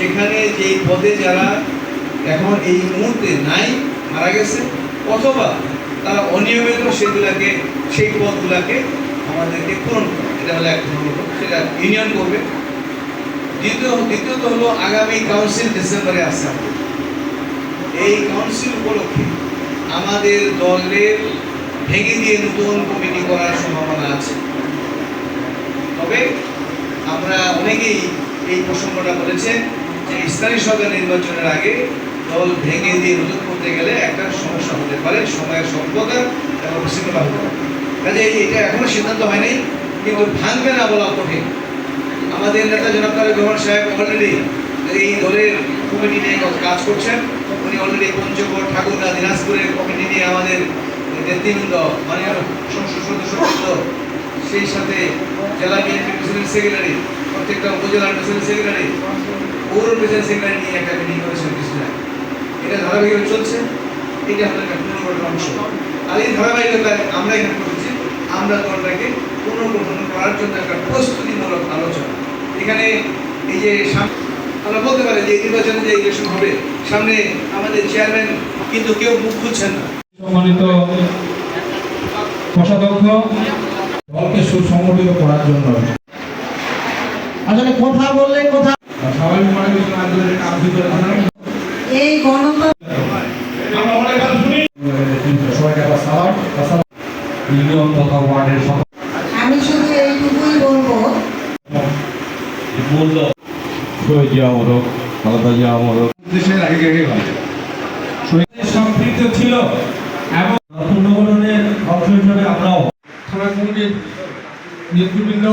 যেখানে যেই পদে যারা এখন এই মুহূর্তে নাই, মারা গেছে, অথবা তারা অনিয়মিত সেই পদগুলাকে আমাদেরকে পূরণ করে। এটা হলো এক নম্বর, সেটা ইউনিয়ন করবে। দ্বিতীয়ত হলো আগামী কাউন্সিল ডিসেম্বরে আসছে। এই কাউন্সিল উপলক্ষে আমাদের দলের ভেঙে দিয়ে নতুন কমিটি করার সম্ভাবনা আছে। তবে আমরা অনেকেই এই প্রসঙ্গটা বলেছেন যে স্থানীয় সরকার নির্বাচনের আগে দল ভেঙে দিয়ে নতুন করতে গেলে একটা সমস্যা হতে পারে, সময়ের স্বল্পতা এবং বিশৃঙ্খলা হতে পারে। কাজে এটা এখনো সিদ্ধান্ত হয়নি, কিন্তু ভাঙবে না বলা কঠিন। আমাদের নেতা জনাব তারেক রহমান সাহেব অলরেডি এই দলের কমিটি নিয়ে কাজ করছেন। উনি অলরেডি পঞ্চগড়, ঠাকুরগাঁ, দিনাজপুরের কমিটি নিয়ে আমাদের নেতৃবৃন্দ, মাননীয় সংসদ সদস্যবৃন্দ, সেই সাথে জেলা বিএনপি প্রেসিডেন্ট সেক্রেটারি, প্রত্যেকটা উপজেলার প্রেসিডেন্ট সেক্রেটারি, পৌর প্রেসিডেন্ট সেক্রেটারি নিয়ে একটা মিটিং করেছেন কিছুদিন। এটা ধারাবাহিকভাবে চলছে। এটা আমাদের একটা পুনর্গঠন অংশ। আর এই ধারাবাহিকতায় আমরা এখানে করেছি, আমরা দলটাকে পুনর্গঠন করার জন্য একটা প্রস্তুতিমূলক আলোচনা। এখানে এই যে আমরা বলতে পারি যে নির্বাচনে যে ইলেকশন হবে সামনে, আমাদের চেয়ারম্যান কিন্তু কেউ মুখ খুলছেন না। সম্মানিত কোষাধ্যক্ষ, দলকে সুসংগঠিত করার জন্য আসলে কথা বললে কথা স্বাভাবিক মানুষের আন্দোলনের কাজ করে এই গণতন্ত্র আমরা অনেক কথা শুনি। সবাইকে আবার সালাম। ইউনিয়ন তথা ওয়ার্ডের আমি শুধু এইটুকুই বলবো, মূল্য দেশের আগে সম্পৃক্ত ছিল এবং পুনর্গঠনের অংশ হিসেবে আমরাও থানা কমিটির নেতৃবৃন্দ